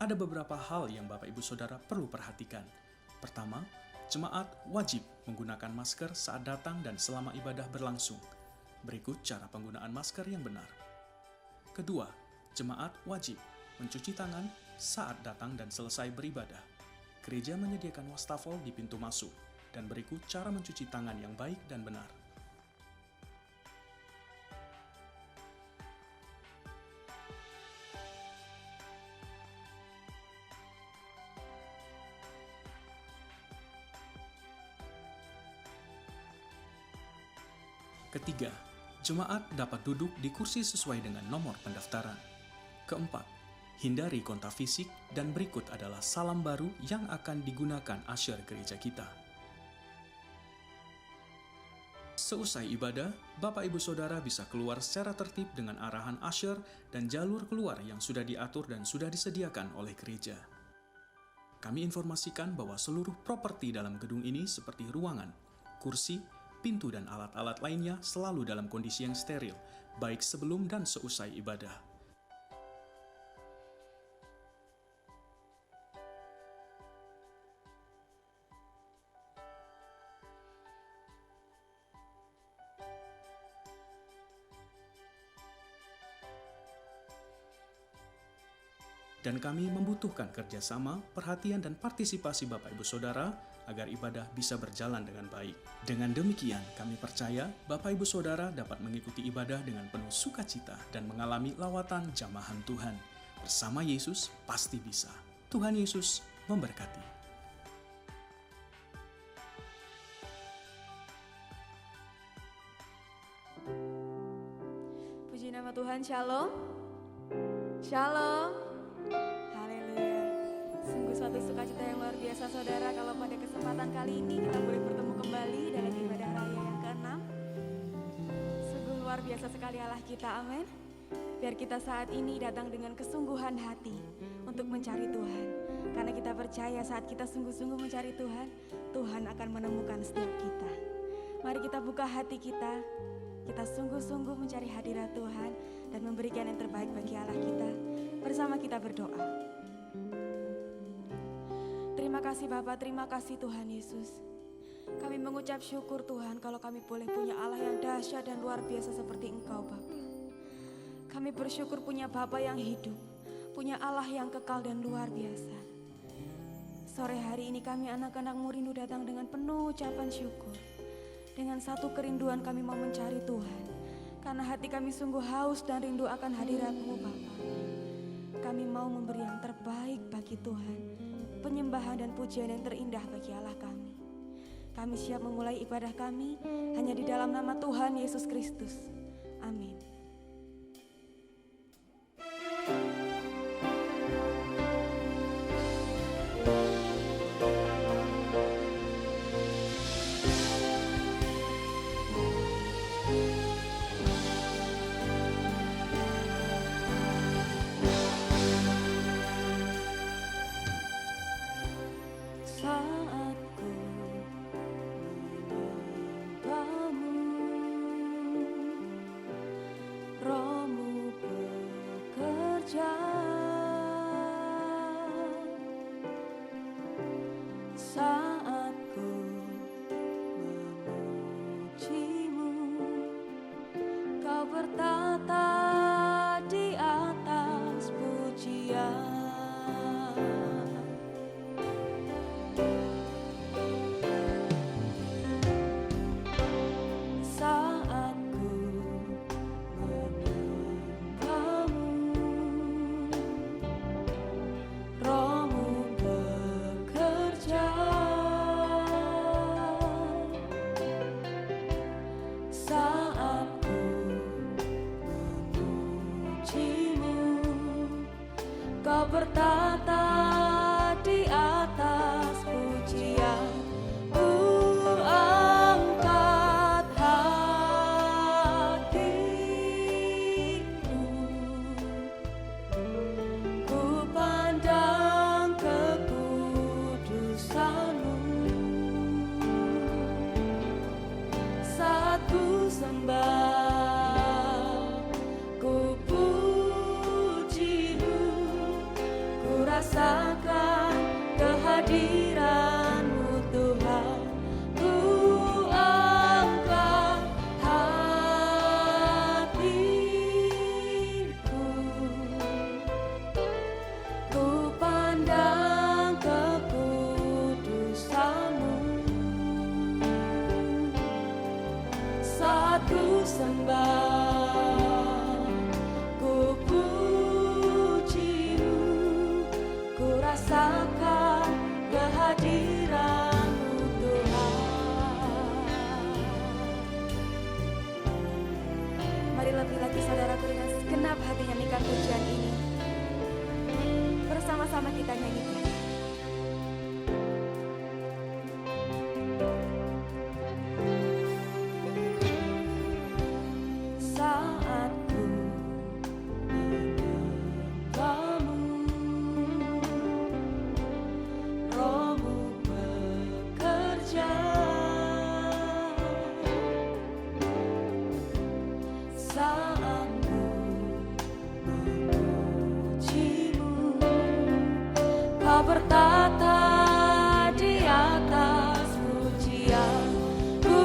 ada beberapa hal yang Bapak Ibu Saudara perlu perhatikan. Pertama, jemaat wajib menggunakan masker saat datang dan selama ibadah berlangsung. Berikut cara penggunaan masker yang benar. Kedua, jemaat wajib mencuci tangan saat datang dan selesai beribadah. Gereja menyediakan wastafel di pintu masuk, dan berikut cara mencuci tangan yang baik dan benar. Ketiga, jemaat dapat duduk di kursi sesuai dengan nomor pendaftaran. Keempat, hindari kontak fisik, dan berikut adalah salam baru yang akan digunakan usher gereja kita. Seusai ibadah, Bapak Ibu Saudara bisa keluar secara tertib dengan arahan usher dan jalur keluar yang sudah diatur dan sudah disediakan oleh gereja. Kami informasikan bahwa seluruh properti dalam gedung ini seperti ruangan, kursi, pintu dan alat-alat lainnya selalu dalam kondisi yang steril, baik sebelum dan seusai ibadah. Dan kami membutuhkan kerjasama, perhatian, dan partisipasi Bapak Ibu Saudara agar ibadah bisa berjalan dengan baik. Dengan demikian, kami percaya Bapak Ibu Saudara dapat mengikuti ibadah dengan penuh sukacita dan mengalami lawatan jamahan Tuhan. Bersama Yesus pasti bisa. Tuhan Yesus memberkati. Puji nama Tuhan, Shalom. Shalom. Haleluya. Sungguh suatu sukacita yang luar biasa saudara kalau pada kesempatan kali ini kita boleh bertemu kembali dalam ibadah raya yang ke-6. Sungguh luar biasa sekali Allah kita, amin. Biar kita saat ini datang dengan kesungguhan hati untuk mencari Tuhan. Karena kita percaya saat kita sungguh-sungguh mencari Tuhan, Tuhan akan menemukan setiap kita. Mari kita buka hati kita sungguh-sungguh mencari hadirat Tuhan dan memberikan yang terbaik bagi Allah kita. Bersama kita berdoa. Terima kasih Bapa, terima kasih Tuhan Yesus. Kami mengucap syukur Tuhan kalau kami boleh punya Allah yang dahsyat dan luar biasa seperti Engkau Bapa. Kami bersyukur punya Bapa yang hidup, punya Allah yang kekal dan luar biasa. Sore hari ini kami anak-anak-Mu rindu datang dengan penuh ucapan syukur. Dengan satu kerinduan kami mau mencari Tuhan. Karena hati kami sungguh haus dan rindu akan hadirat-Mu Bapa. Kami mau memberi yang terbaik bagi Tuhan, penyembahan dan pujian yang terindah bagi Allah kami. Kami siap memulai ibadah kami hanya di dalam nama Tuhan Yesus Kristus. Amin. Saat ku menyembahmu, Roh-Mu bekerja. Saat ku memujimu, Kau bertata di atas pujian. Saat ku menyembahmu, Roh-Mu bekerja. Saat ku memujimu, Kau bertata di atas pujian. Ku angkat hatiku, ku pandang kekudusan-Mu. Saat ku sembah, ku puji-Mu, ku rasakan kehadiran-Mu Tuhan. Ku angkat hatiku, ku pandang kekudusan-Mu. Saat ku sembah, ku puji-Mu, ku rasakan kehadiran-Mu Tuhan. Mari lebih lagi saudaraku dengan segenap hati nyanyikan pujian ini. Bersama-sama kita nyanyikan. Saat ku menyembah-Mu, Roh-Mu bekerja. Saat ku memuji-Mu, Kau bertata di atas pujian. Ku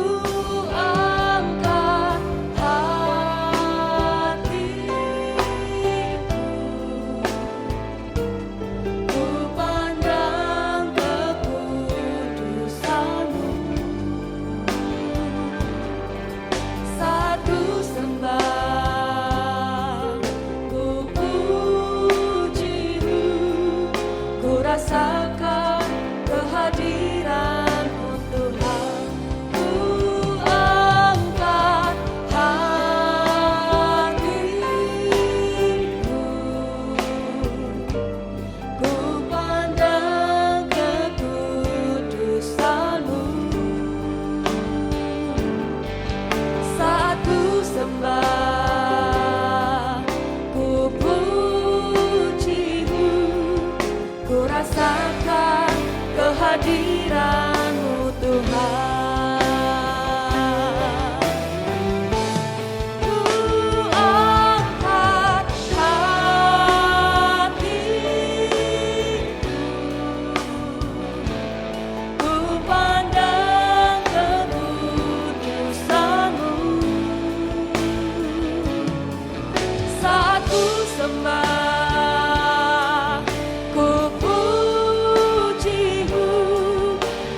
angkat hatiku, ku pandang kekudusan-Mu. Saat ku sembah, ku puji-Mu, ku rasakan kehadiran-Mu Tuhan. Ku angkat hatiku, ku pandang kekudusan-Mu. Saat ku sembah, ku puji-Mu, ku rasakan kehadiran-Mu Tuhan. Ku angkat hatiku, ku pandang kekudusan-Mu. Saat ku sembah, ku puji-Mu,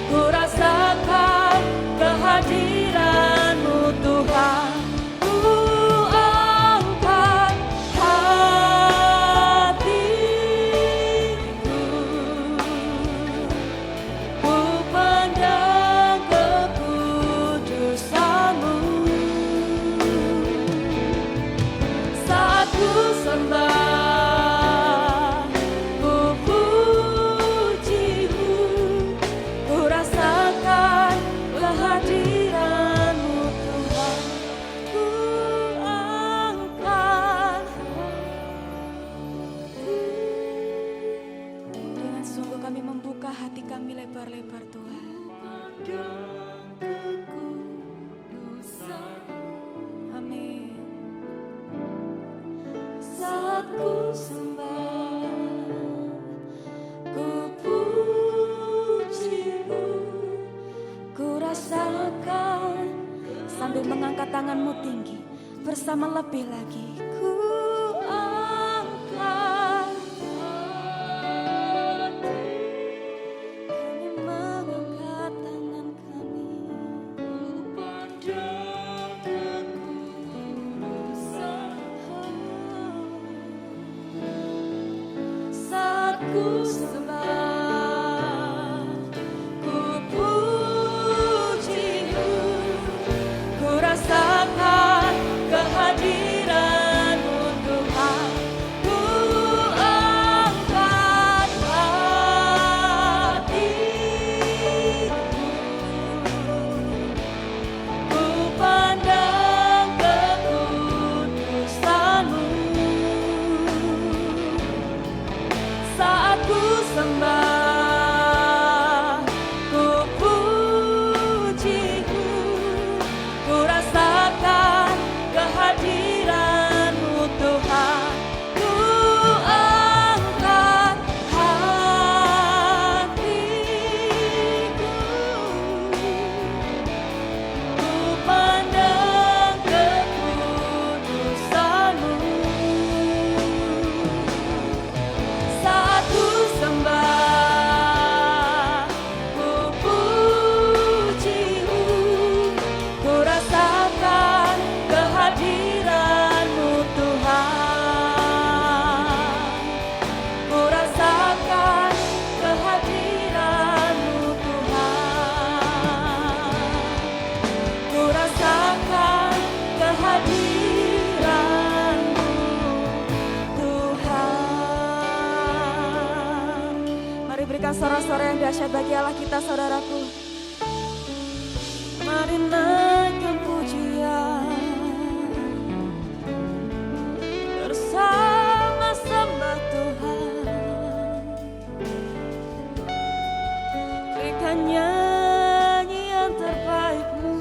ku rasakan kehadiran-Mu Tuhan. Ku angkat hatiku, ku pandang kekudusan-Mu. Saat ku sembah, ku puji-Mu, ku rasakan kehadiran-Mu Tuhan. Ku angkat dengan sungguh kami membuka hati kami lebar-lebar Tuhan. Amin. Saat ku sembah, ku puji-Mu, ku rasakan, sambil mengangkat tanganmu tinggi, bersama lebih lagi. Ku angkat hati, kami mengangkat tangan kami, ku pandang kekudusan-Mu. Saat ku sembah, ku puji-Mu, ku rasakan kehadiran-Mu Tuhan. Ku angkat hatiku, ku pandang kekudusan-Mu. Saat ku sembah, berikan suara-suara yang dahsyat bagi Allah kita, saudaraku. Mari naikkan pujian bersama sembah Tuhan. Berikan nyanyian terbaikmu,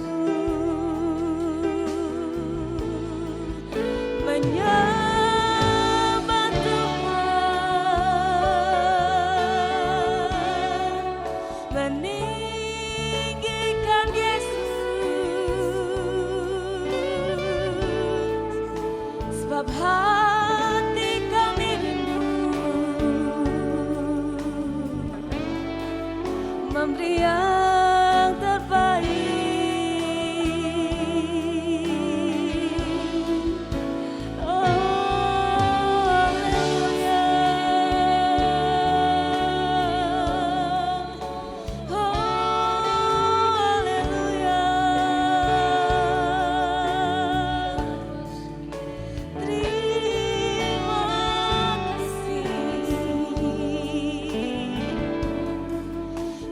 menyembah Tuhan, meninggikan Yesus, sebab hati kami rindu memberi yang terbaik. Oh, haleluya. Oh, haleluya. Terima kasih.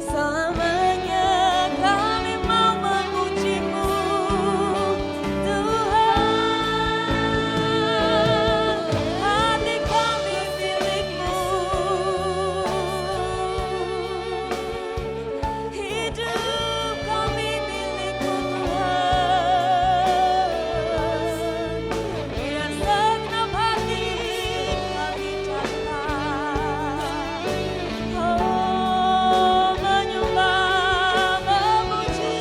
Selamanya kami mau memuji-Mu, Tuhan. Hati kami milik-Mu, hidup kami milik-Mu, Tuhan. Biar segenap hati kami datang, oh, menyembah, memuji.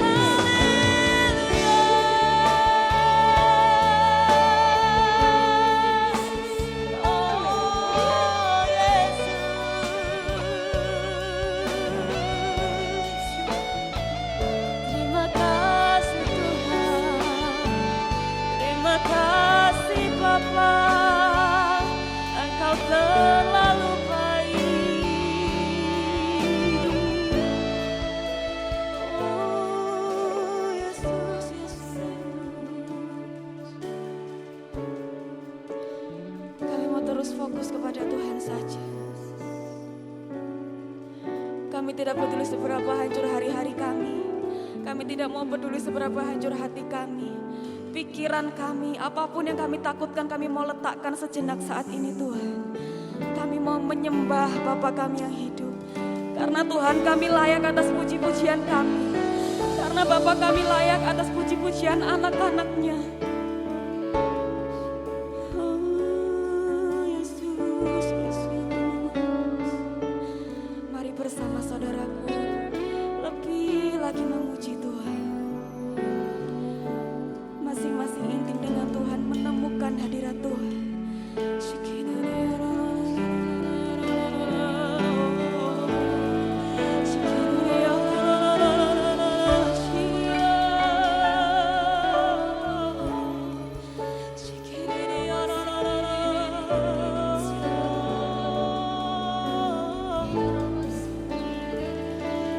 Haleluya. Oh, Yesus. Terima kasih Tuhan, terima kasih Bapa, Engkau terlalu baik. Oh Yesus, Yesus. Kami mau terus fokus kepada Tuhan saja. Kami tidak peduli seberapa hancur hari-hari kami. Kami tidak mau peduli seberapa hancur hati kami, pikiran kami, apapun yang kami takutkan, kami mau letakkan sejenak saat ini Tuhan. Kami mau menyembah Bapa kami yang hidup. Karena Tuhan kami layak atas puji-pujian kami. Karena Bapa kami layak atas puji-pujian anak-anaknya. Oh, Yesus, Yesus. Mari bersama saudaraku lebih lagi memuji Tuhan. Masing-masing intim dengan Tuhan, menemukan hadirat Tuhan.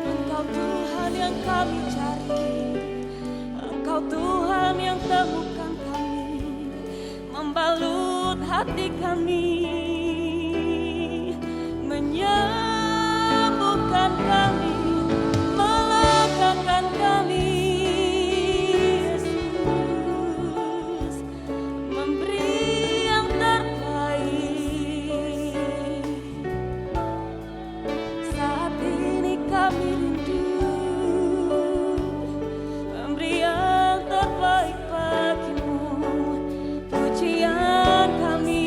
Engkau Tuhan yang kami cari, Engkau Tuhan yang temukan kami, membalut hati kami, menyembuhkan kami, melegakan kami. Yesus, memberi yang terbaik. Saat ini kami rindu memberi yang terbaik bagimu. Pujian kami,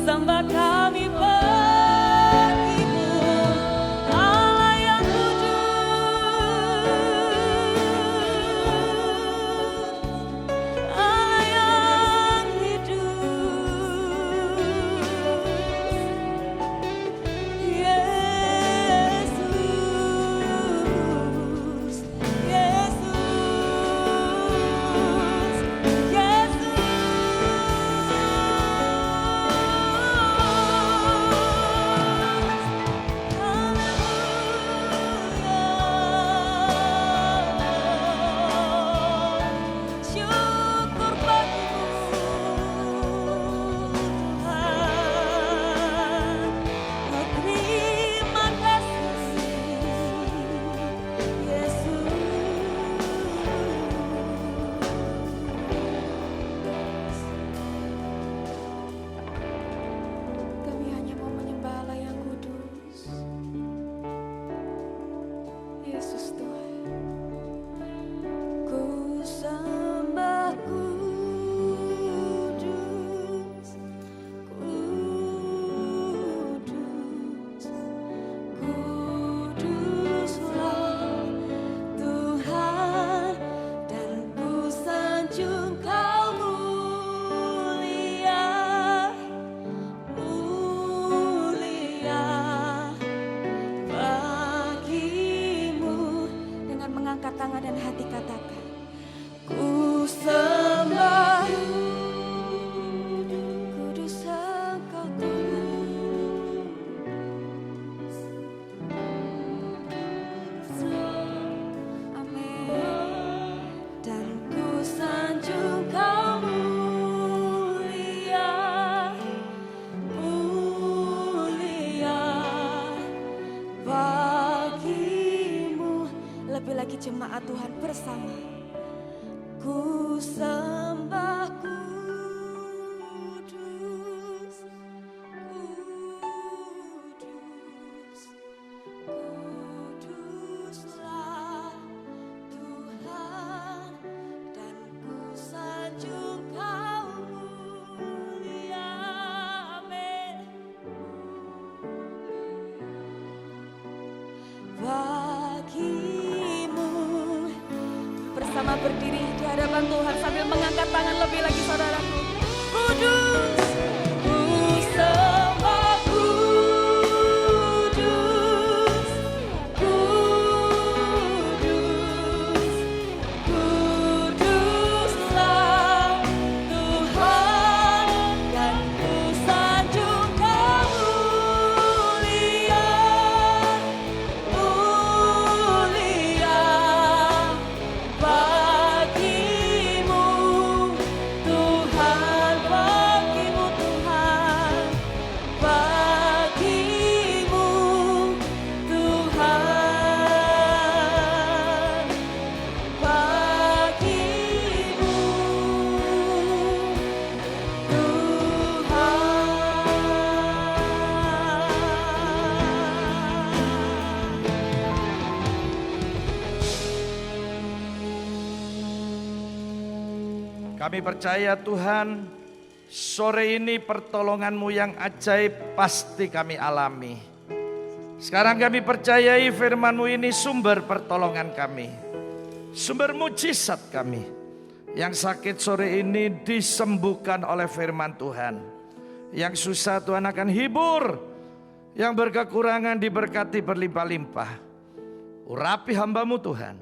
sembah kami bagimu, Allah jemaat Tuhan bersama. Ku sembah kudus, kudus, kuduslah Tuhan, dan ku sanjung Kau mulia. Amin. Bagimu, bersama berdiri di hadapan Tuhan sambil mengangkat tangan lebih lagi saudaraku. Kudus, ku sembah kudus, kudus, kuduslah Tuhan, dan ku sanjung Kau mulia, mulia. Bagimu Tuhan, bagimu Tuhan, bagimu Tuhan, bagimu Kami percaya Tuhan, sore ini pertolongan-Mu yang ajaib pasti kami alami. Sekarang kami percayai firman-Mu ini sumber pertolongan kami, sumber mujizat kami. Yang sakit sore ini disembuhkan oleh firman Tuhan. Yang susah Tuhan akan hibur, yang berkekurangan diberkati berlimpah-limpah. Urapi hamba-Mu Tuhan,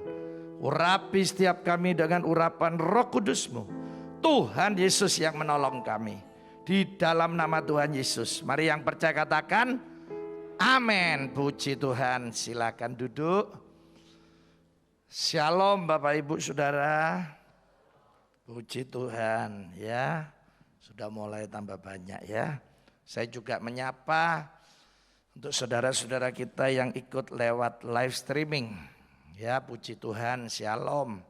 urapi setiap kami dengan urapan Roh Kudus-Mu. Tuhan Yesus yang menolong kami. Di dalam nama Tuhan Yesus. Mari yang percaya katakan amin. Puji Tuhan. Silakan duduk. Shalom Bapak Ibu Saudara. Puji Tuhan ya. Sudah mulai tambah banyak ya. Saya juga menyapa untuk saudara-saudara kita yang ikut lewat live streaming. Ya, puji Tuhan. Shalom.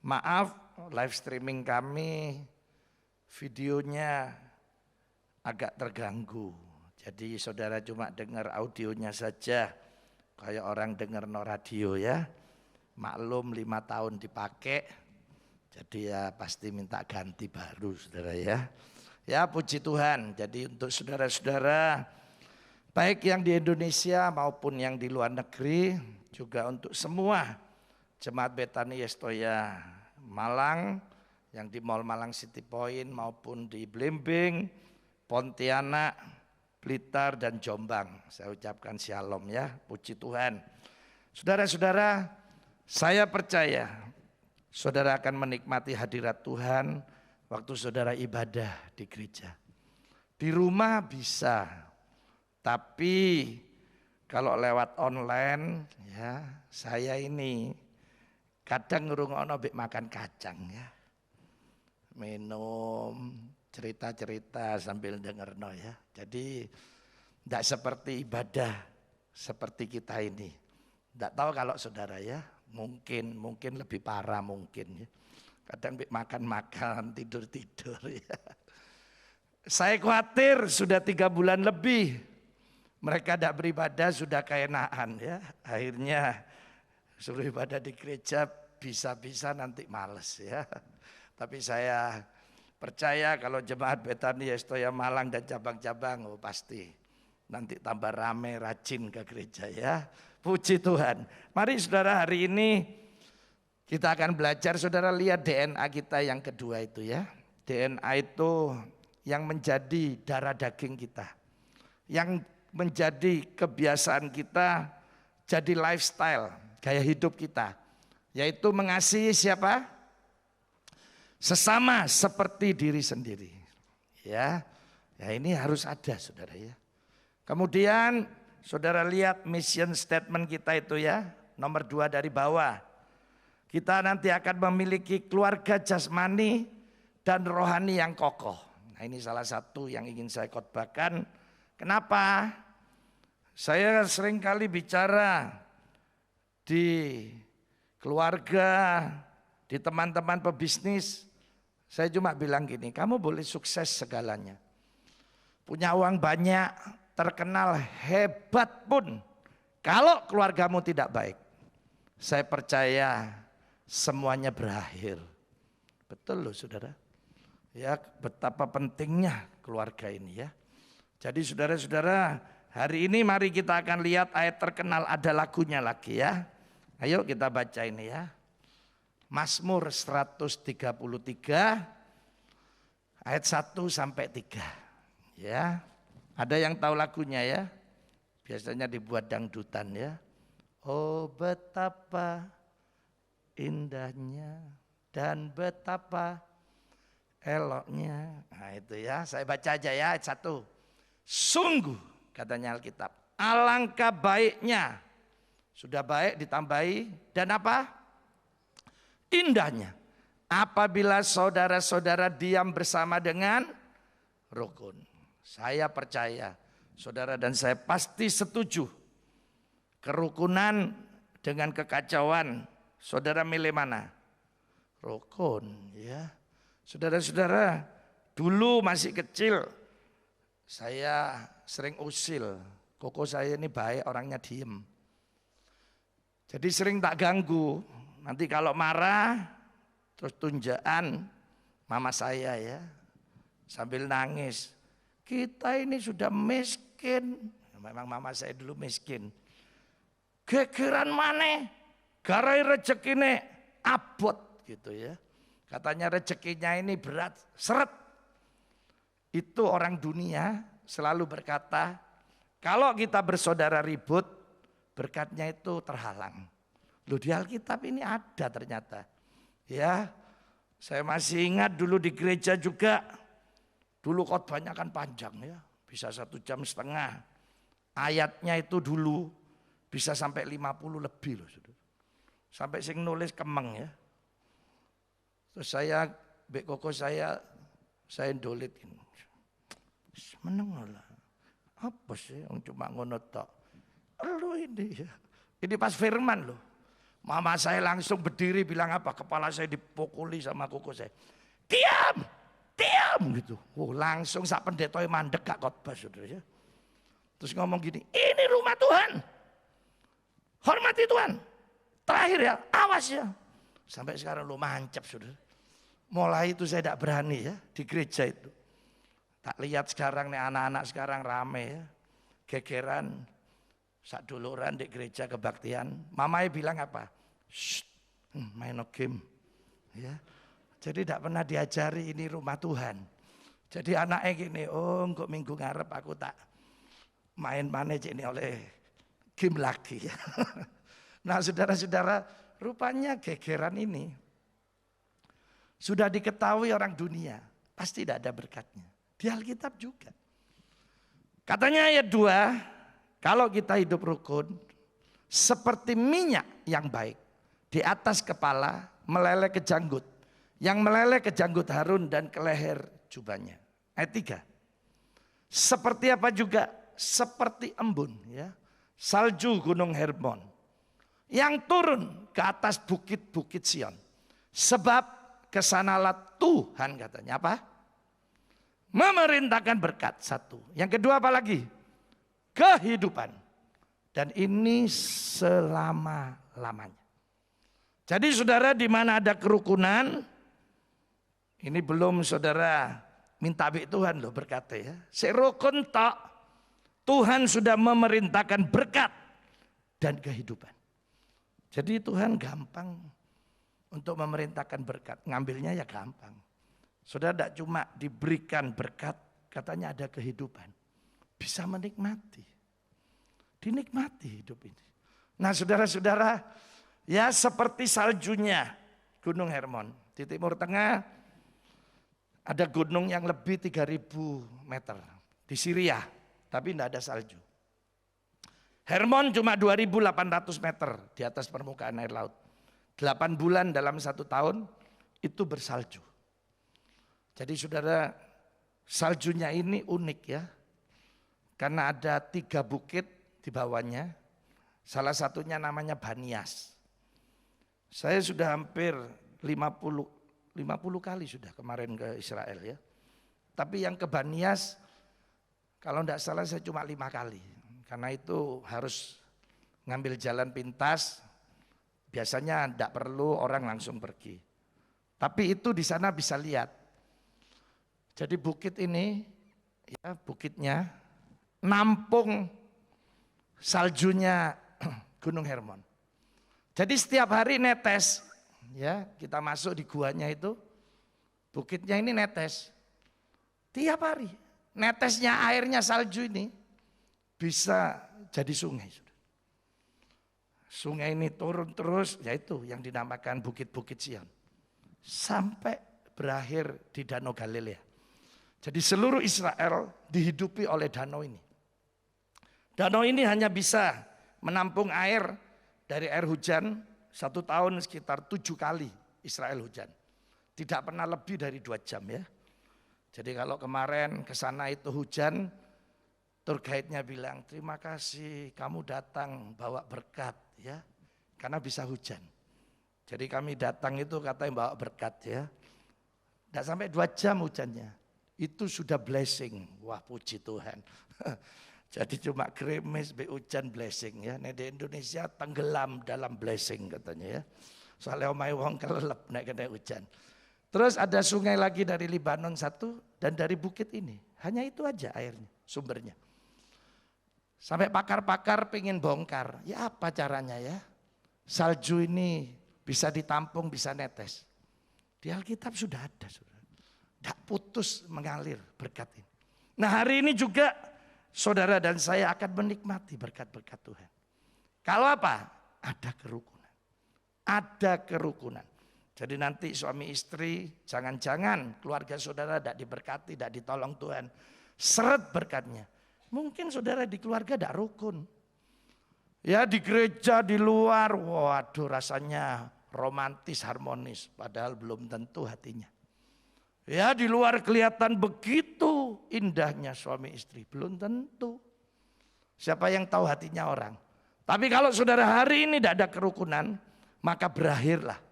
Maaf, live streaming kami videonya agak terganggu. Jadi saudara cuma dengar audionya saja. Kayak orang dengar no radio ya. Maklum 5 tahun dipakai. Jadi ya pasti minta ganti baru saudara ya. Ya puji Tuhan. Jadi untuk saudara-saudara baik yang di Indonesia maupun yang di luar negeri. Juga untuk semua Jemaat Betani Yestoya Malang, yang di Mall Malang City Point maupun di Blimbing, Pontianak, Blitar dan Jombang. Saya ucapkan shalom ya, puji Tuhan. Saudara-saudara, saya percaya saudara akan menikmati hadirat Tuhan waktu saudara ibadah di gereja. Di rumah bisa, tapi kalau lewat online ya, saya ini kadang ngrungokno mbek makan kacang ya. Minum, cerita-cerita sambil dengerno ya. Jadi tidak seperti ibadah seperti kita ini. Tidak tahu kalau saudara ya, mungkin lebih parah mungkin ya. Kadang mbek makan-makan, tidur-tidur ya. Saya khawatir sudah 3 bulan lebih mereka tidak beribadah sudah keenaan ya. Akhirnya suruh ibadah di gereja bisa-bisa nanti males ya. Tapi saya percaya kalau jemaat Betani Yestoya Malang dan cabang-cabang pasti nanti tambah rame rajin ke gereja ya. Puji Tuhan. Mari saudara hari ini kita akan belajar, saudara lihat DNA kita yang kedua itu ya. DNA itu yang menjadi darah daging kita. Yang menjadi kebiasaan kita, jadi lifestyle, gaya hidup kita. Yaitu mengasihi siapa? Sesama seperti diri sendiri. Ya ini harus ada saudara ya. Kemudian saudara lihat mission statement kita itu ya. Nomor 2 dari bawah. Kita nanti akan memiliki keluarga jasmani dan rohani yang kokoh. Nah ini salah satu yang ingin saya khotbahkan. Kenapa? Saya sering kali bicara di keluarga, di teman-teman pebisnis. Saya cuma bilang gini, kamu boleh sukses segalanya. Punya uang banyak, terkenal hebat pun. Kalau keluargamu tidak baik, saya percaya semuanya berakhir. Betul loh saudara. Ya, betapa pentingnya keluarga ini ya. Jadi saudara-saudara, hari ini mari kita akan lihat ayat terkenal, ada lagunya lagi ya. Ayo kita baca ini ya. Mazmur 133 ayat 1 sampai 3. Ya. Ada yang tahu lagunya ya? Biasanya dibuat dangdutan ya. Oh betapa indahnya dan betapa eloknya. Nah itu ya, saya baca aja ya ayat 1. Sungguh katanya Alkitab, alangkah baiknya. Sudah baik ditambahi dan apa? Indahnya. Apabila saudara-saudara diam bersama dengan rukun. Saya percaya saudara dan saya pasti setuju. Kerukunan dengan kekacauan, saudara milih mana? Rukun ya. Saudara-saudara, dulu masih kecil saya sering usil. Koko saya ini baik, orangnya diem. Jadi sering tak ganggu. Nanti kalau marah terus tunjaan mama saya ya. Sambil nangis. Kita ini sudah miskin. Memang mama saya dulu miskin. Gegeran maneh, garai rezekine abot gitu ya. Katanya rezekinya ini berat, seret. Itu orang dunia selalu berkata, kalau kita bersaudara ribut, berkatnya itu terhalang. Loh di Alkitab ini ada ternyata. Ya, saya masih ingat dulu di gereja juga, dulu khotbahnya kan panjang ya, bisa 1,5 jam. Ayatnya itu dulu bisa sampai 50 lebih loh. Sampai sing nulis kemeng ya. Terus saya, Bek Koko saya dolit. Meneng lah. Apa sih yang cuma ngono tok. Lu ini ya. Ini pas firman loh. Mama saya langsung berdiri bilang apa? Kepala saya dipukuli sama Koko saya. Diam! Diam gitu. Oh, langsung sak pendetoi mandek gak khotbah saudara ya. Terus ngomong gini, ini rumah Tuhan. Hormati Tuhan. Terakhir ya, awas ya. Sampai sekarang lu mancap saudara. Mulai itu saya tidak berani ya di gereja itu. Tak lihat sekarang nih anak-anak sekarang rame ya. Gegeran, sak duluran di gereja kebaktian. Mamanya bilang apa? Shh, main game. Ya. Jadi tidak pernah diajari ini rumah Tuhan. Jadi anaknya gini, oh kok minggu ngarep aku tak main manage ini oleh game lagi. Nah saudara-saudara, rupanya gegeran ini sudah diketahui orang dunia, pasti tidak ada berkatnya. Di Alkitab juga. Katanya ayat 2, kalau kita hidup rukun, seperti minyak yang baik, di atas kepala meleleh ke janggut, yang meleleh ke janggut Harun dan ke leher jubahnya. Ayat 3, seperti apa juga? Seperti embun, ya, salju gunung Hermon, yang turun ke atas bukit-bukit Sion. Sebab kesanalah Tuhan katanya apa? Memerintahkan berkat, satu. Yang kedua apa lagi? Kehidupan. Dan ini selama-lamanya. Jadi saudara di mana ada kerukunan, ini belum saudara minta bik Tuhan loh berkata ya. Serukun tak, Tuhan sudah memerintahkan berkat dan kehidupan. Jadi Tuhan gampang untuk memerintahkan berkat, ngambilnya ya gampang. Saudara tidak cuma diberikan berkat, katanya ada kehidupan. Bisa menikmati. Dinikmati hidup ini. Nah saudara-saudara, ya seperti saljunya Gunung Hermon. Di Timur Tengah ada gunung yang lebih 3.000 meter. Di Syria, tapi tidak ada salju. Hermon cuma 2.800 meter di atas permukaan air laut. 8 bulan dalam 1 tahun itu bersalju. Jadi saudara, saljunya ini unik ya. Karena ada 3 bukit di bawahnya. Salah satunya namanya Banias. Saya sudah hampir 50 kali sudah kemarin ke Israel ya. Tapi yang ke Banias kalau tidak salah saya cuma 5 kali. Karena itu harus ngambil jalan pintas. Biasanya tidak perlu orang langsung pergi. Tapi itu di sana bisa lihat. Jadi bukit ini, ya bukitnya nampung saljunya Gunung Hermon. Jadi setiap hari netes, ya kita masuk di guanya itu, bukitnya ini netes. Tiap hari, netesnya airnya salju ini bisa jadi sungai. Sungai ini turun terus, yaitu yang dinamakan Bukit-Bukit Sion. Sampai berakhir di Danau Galilea. Jadi seluruh Israel dihidupi oleh danau ini. Danau ini hanya bisa menampung air dari air hujan 1 tahun sekitar 7 kali Israel hujan. Tidak pernah lebih dari 2 jam ya. Jadi kalau kemarin ke sana itu hujan, tour guide-nya bilang, terima kasih kamu datang bawa berkat ya. Karena bisa hujan. Jadi kami datang itu katanya bawa berkat ya. Tidak sampai 2 jam hujannya. Itu sudah blessing. Wah puji Tuhan. Jadi cuma gerimis, hujan blessing ya. Nah, di Indonesia tenggelam dalam blessing katanya ya. Soalnya omai wong kelelep naik kena hujan. Terus ada sungai lagi dari Libanon 1 dan dari bukit ini. Hanya itu aja airnya, sumbernya. Sampai pakar-pakar pengen bongkar. Ya apa caranya ya? Salju ini bisa ditampung, bisa netes. Di Alkitab sudah ada. Tidak putus mengalir berkat ini. Nah hari ini juga saudara dan saya akan menikmati berkat-berkat Tuhan. Kalau apa? Ada kerukunan. Ada kerukunan. Jadi nanti suami istri, jangan-jangan keluarga saudara tidak diberkati, tidak ditolong Tuhan. Seret berkatnya. Mungkin saudara di keluarga tidak rukun. Ya di gereja, di luar, waduh rasanya romantis, harmonis. Padahal belum tentu hatinya. Ya di luar kelihatan begitu indahnya suami istri. Belum tentu. Siapa yang tahu hatinya orang. Tapi kalau saudara hari ini tidak ada kerukunan, maka berakhirlah.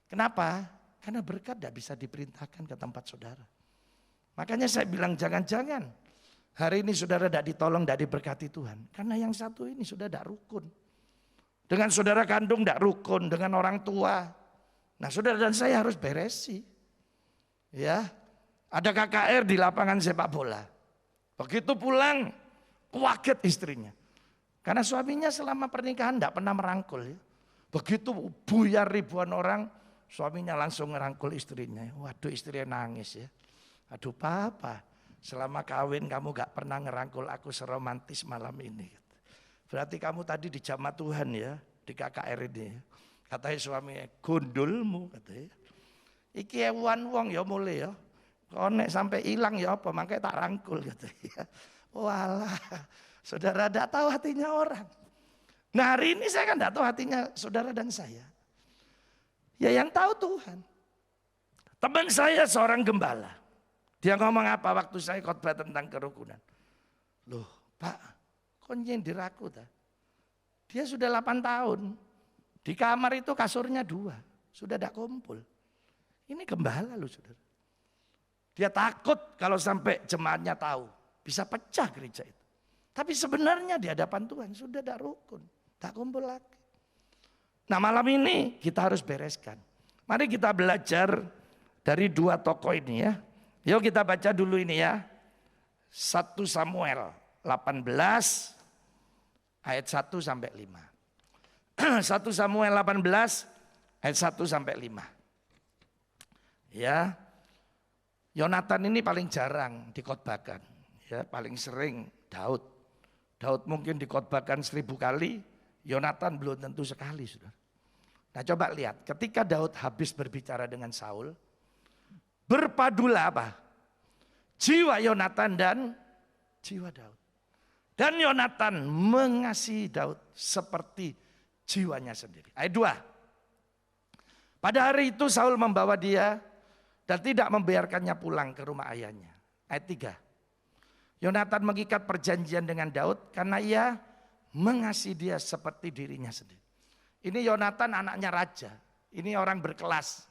Kenapa? Karena berkat tidak bisa diperintahkan ke tempat saudara. Makanya saya bilang jangan-jangan hari ini saudara tidak ditolong, tidak diberkati Tuhan. Karena yang satu ini sudah tidak rukun. Dengan saudara kandung tidak rukun, dengan orang tua. Nah saudara dan saya harus beresi. Ya, ada KKR di lapangan sepak bola. Begitu pulang, kaget istrinya. Karena suaminya selama pernikahan tidak pernah merangkul. Ya. Begitu buyar ribuan orang, suaminya langsung ngerangkul istrinya. Waduh istrinya nangis ya. Aduh papa, selama kawin kamu gak pernah ngerangkul aku seromantis malam ini. Berarti kamu tadi di jamaah Tuhan ya, di KKR ini. Katanya suaminya, gundulmu katanya. Iki ewan wong ya mulai ya. Konek sampai hilang ya apa, makanya tak rangkul katanya. Walah, saudara tidak tahu hatinya orang. Nah hari ini saya kan tidak tahu hatinya saudara dan saya. Ya yang tahu Tuhan. Teman saya seorang gembala. Dia ngomong apa waktu saya khotbah tentang kerukunan. Loh Pak, kok nyindir aku ta? Dia sudah 8 tahun. Di kamar itu kasurnya 2. Sudah tidak kumpul. Ini gembala loh saudara. Dia takut kalau sampai jemaatnya tahu. Bisa pecah gereja itu. Tapi sebenarnya di hadapan Tuhan sudah tidak rukun. Tak kumpul lagi. Nah malam ini kita harus bereskan. Mari kita belajar dari 2 tokoh ini ya. Yuk kita baca dulu ini ya. 1 Samuel 18 ayat 1 sampai 5. 1 Samuel 18 ayat 1 sampai 5. Ya. Yonatan ini paling jarang dikhotbahkan. Ya, paling sering Daud. Daud mungkin dikhotbahkan 1000 kali, Yonatan belum tentu sekali, Saudara. Nah, coba lihat, ketika Daud habis berbicara dengan Saul, berpadulah apa? Jiwa Yonatan dan jiwa Daud. Dan Yonatan mengasihi Daud seperti jiwanya sendiri. Ayat 2. Pada hari itu Saul membawa dia dan tidak membiarkannya pulang ke rumah ayahnya. Ayat 3. Yonatan mengikat perjanjian dengan Daud karena ia mengasihi dia seperti dirinya sendiri. Ini Yonatan anaknya raja. Ini orang berkelas.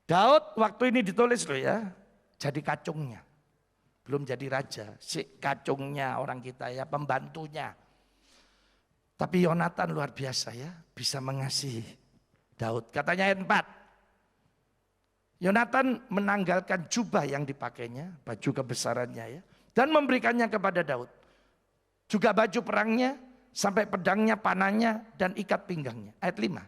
Daud waktu ini ditulis loh ya, jadi kacungnya. Belum jadi raja, si kacungnya orang kita ya, pembantunya. Tapi Yonatan luar biasa ya, bisa mengasihi Daud. Katanya ayat 4. Yonatan menanggalkan jubah yang dipakainya, baju kebesarannya ya, dan memberikannya kepada Daud. Juga baju perangnya, sampai pedangnya, panahnya, dan ikat pinggangnya. Ayat 5.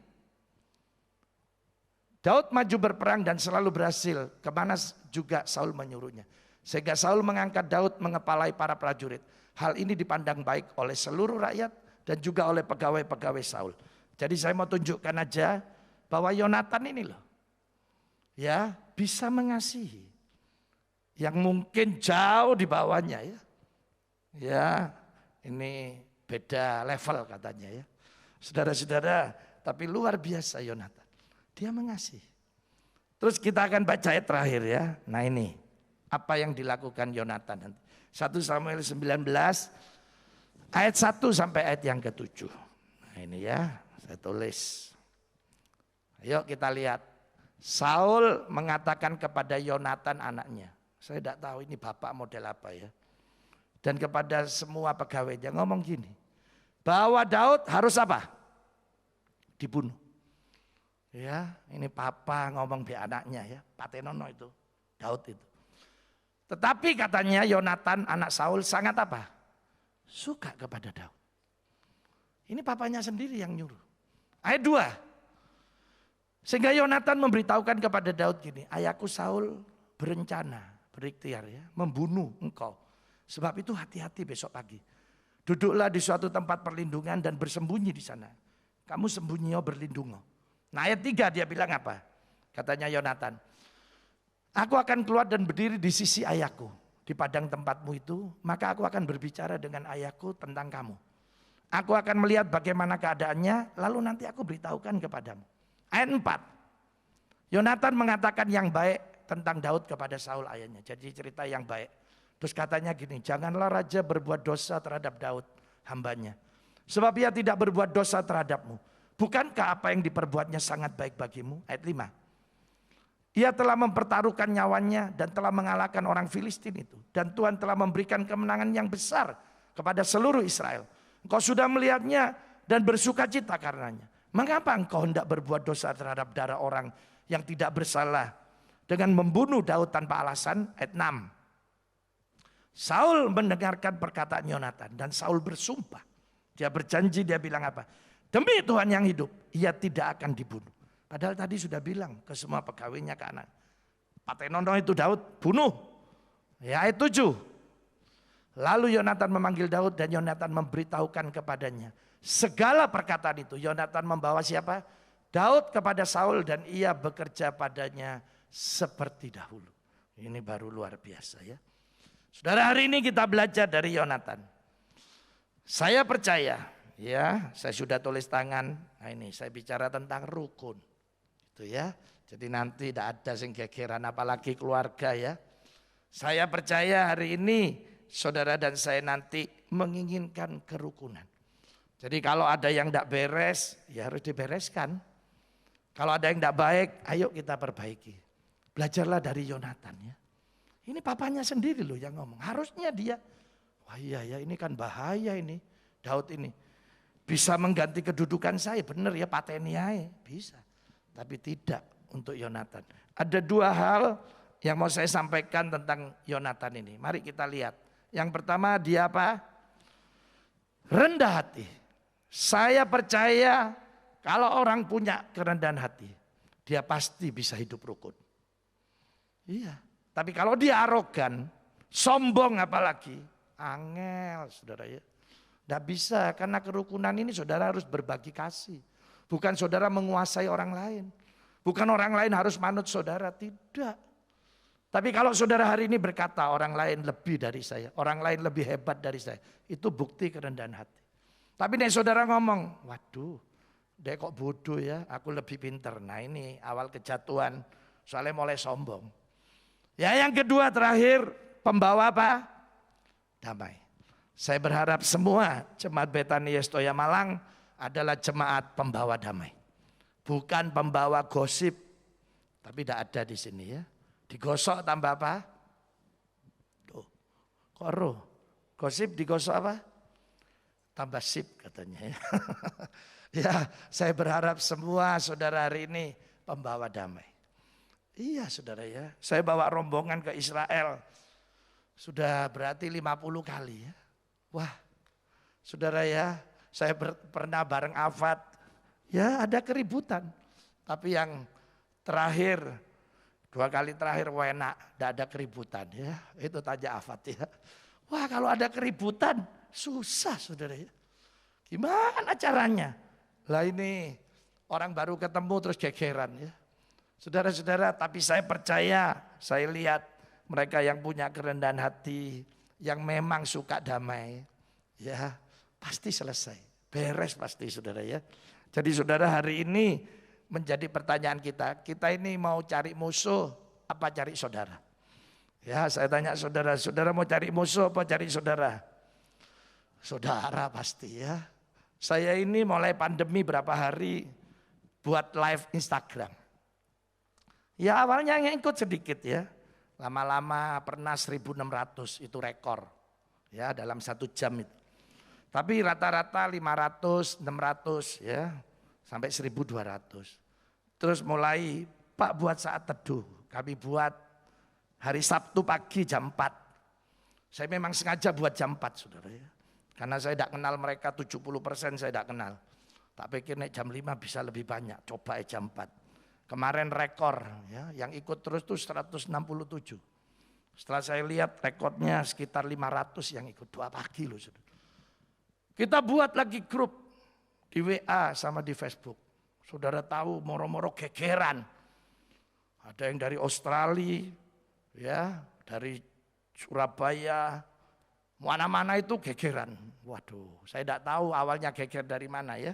Daud maju berperang dan selalu berhasil, kemana juga Saul menyuruhnya. Sehingga Saul mengangkat Daud mengepalai para prajurit. Hal ini dipandang baik oleh seluruh rakyat dan juga oleh pegawai-pegawai Saul. Jadi saya mau tunjukkan aja bahwa Yonatan ini loh, ya bisa mengasihi yang mungkin jauh di bawahnya ya. Ya, ini beda level katanya ya. Saudara-saudara, tapi luar biasa Yonatan. Dia mengasihi. Terus kita akan baca ayat terakhir ya. Nah ini, apa yang dilakukan Yonatan nanti. 1 Samuel 19 ayat 1 sampai ayat yang ke-7. Nah ini ya, saya tulis. Ayo kita lihat. Saul mengatakan kepada Yonatan anaknya. Saya tidak tahu ini bapak model apa ya. Dan kepada semua pegawainya ngomong gini. Bahwa Daud harus apa? Dibunuh. Ya, ini papa ngomong di anaknya ya. Patenono itu, Daud itu. Tetapi katanya Yonatan anak Saul sangat apa? Suka kepada Daud. Ini papanya sendiri yang nyuruh. Ayat 2. Sehingga Yonatan memberitahukan kepada Daud gini, ayahku Saul berencana, berikhtiar ya, membunuh engkau. Sebab itu hati-hati besok pagi. Duduklah di suatu tempat perlindungan dan bersembunyi di sana. Kamu sembunyi berlindung. Nah ayat 3 dia bilang apa? Katanya Yonatan, aku akan keluar dan berdiri di sisi ayahku. Di padang tempatmu itu, maka aku akan berbicara dengan ayahku tentang kamu. Aku akan melihat bagaimana keadaannya, lalu nanti aku beritahukan kepadamu. Ayat 4. Yonatan mengatakan yang baik tentang Daud kepada Saul ayahnya. Jadi cerita yang baik. Terus katanya gini, janganlah raja berbuat dosa terhadap Daud hambanya. Sebab ia tidak berbuat dosa terhadapmu. Bukankah apa yang diperbuatnya sangat baik bagimu? Ayat 5. Ia telah mempertaruhkan nyawanya dan telah mengalahkan orang Filistin itu. Dan Tuhan telah memberikan kemenangan yang besar kepada seluruh Israel. Engkau sudah melihatnya dan bersuka cita karenanya. Mengapa engkau hendak berbuat dosa terhadap darah orang yang tidak bersalah dengan membunuh Daud tanpa alasan? Ayat 6. Saul mendengarkan perkataan Yonatan dan Saul bersumpah. Dia berjanji, dia bilang apa? Demi Tuhan yang hidup, ia tidak akan dibunuh. Padahal tadi sudah bilang ke semua pegawainya ke anak. Patenono itu Daud, bunuh. Ya ayat 7. Lalu Yonatan memanggil Daud dan Yonatan memberitahukan kepadanya. Segala perkataan itu Yonatan membawa siapa? Daud kepada Saul dan ia bekerja padanya seperti dahulu. Ini baru luar biasa ya. Saudara, hari ini kita belajar dari Yonatan. Saya percaya ya, saya sudah tulis tangan. Nah ini saya bicara tentang rukun. Itu ya. Jadi nanti tidak ada sing gegeran apalagi keluarga ya. Saya percaya hari ini saudara dan saya nanti menginginkan kerukunan. Jadi kalau ada yang tidak beres, ya harus dibereskan. Kalau ada yang tidak baik, ayo kita perbaiki. Belajarlah dari Yonatan ya. Ini papanya sendiri loh yang ngomong. Harusnya dia, wah iya ya ini kan bahaya ini. Daud ini bisa mengganti kedudukan saya, benar ya pateni aja, bisa. Tapi tidak untuk Yonatan. Ada dua hal yang mau saya sampaikan tentang Yonatan ini. Mari kita lihat. Yang pertama dia apa? Rendah hati. Saya percaya kalau orang punya kerendahan hati, dia pasti bisa hidup rukun. Iya. Tapi kalau dia arogan, sombong apalagi, angel saudara ya. Tidak bisa karena kerukunan ini saudara harus berbagi kasih. Bukan saudara menguasai orang lain. Bukan orang lain harus manut saudara, tidak. Tapi kalau saudara hari ini berkata orang lain lebih dari saya, orang lain lebih hebat dari saya, itu bukti kerendahan hati. Tapi nih saudara ngomong, waduh dia kok bodoh ya, aku lebih pintar. Nah ini awal kejatuhan, soalnya mulai sombong. Ya yang kedua terakhir, pembawa apa? Damai. Saya berharap semua jemaat Betani Yestoya Malang adalah jemaat pembawa damai. bukan pembawa gosip. Tapi tidak ada di sini ya. Digosok tambah apa? Tuh, kok roh? Gosip digosok apa? Tambah sip katanya ya. Ya, saya berharap semua saudara hari ini pembawa damai. Iya saudara ya, saya bawa rombongan ke Israel. Sudah berarti 50 kali ya. Wah, saudara ya, saya pernah bareng Afat. Ya ada keributan. Tapi yang terakhir, 2 kali terakhir enak, tidak ada keributan ya. Itu tanya Afat ya. Wah kalau ada keributan susah saudara ya. Gimana caranya? Lah ini orang baru ketemu terus gegeran ya. Saudara-saudara, tapi saya percaya, saya lihat mereka yang punya kerendahan hati, yang memang suka damai, ya pasti selesai, beres pasti saudara ya. Jadi saudara hari ini menjadi pertanyaan kita ini mau cari musuh apa cari saudara? Ya saya tanya saudara, saudara mau cari musuh apa cari saudara? Saudara pasti ya. Saya ini mulai pandemi berapa hari buat live Instagram. Ya awalnya yang ikut sedikit ya. Lama-lama pernah 1.600 itu rekor. Ya dalam 1 jam itu. Tapi rata-rata 500, 600 ya. Sampai 1.200. Terus mulai Pak buat saat teduh. Kami buat hari Sabtu pagi jam 4. Saya memang sengaja buat jam 4 saudara ya. Karena saya tidak kenal mereka 70% saya tidak kenal. Tak pikir naik jam 5 bisa lebih banyak. Coba jam 4. Kemarin rekor ya, yang ikut terus tuh 167. Setelah saya lihat rekornya sekitar 500 yang ikut 2 pagi loh. Kita buat lagi grup di WA sama di Facebook. Saudara tahu moro-moro gegeran. Ada yang dari Australia, ya, dari Surabaya, mana-mana itu gegeran. Waduh, saya tidak tahu awalnya geger dari mana ya.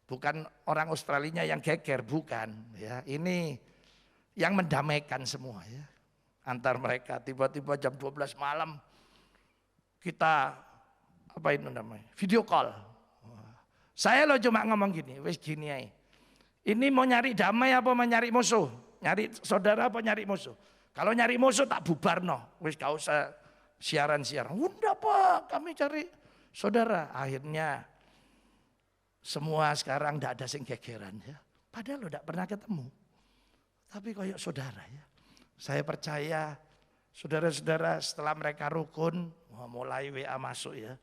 Bukan orang Australinya yang geger, bukan. Ya, ini yang mendamaikan semua ya. Antar mereka tiba-tiba jam 12 malam kita apa itu namanya? Video call. Saya loh cuma ngomong gini, wes gini aja. Ini mau nyari damai apa mau nyari musuh? Nyari saudara apa nyari musuh? Kalau nyari musuh tak bubar no. Wes gak usah siaran-siaran. Udah Pak, kami cari saudara. Akhirnya semua sekarang tidak ada sing gegeran ya. Padahal lo tidak pernah ketemu. Tapi kayak saudara ya. Saya percaya saudara-saudara setelah mereka rukun, mulai WA masuk ya.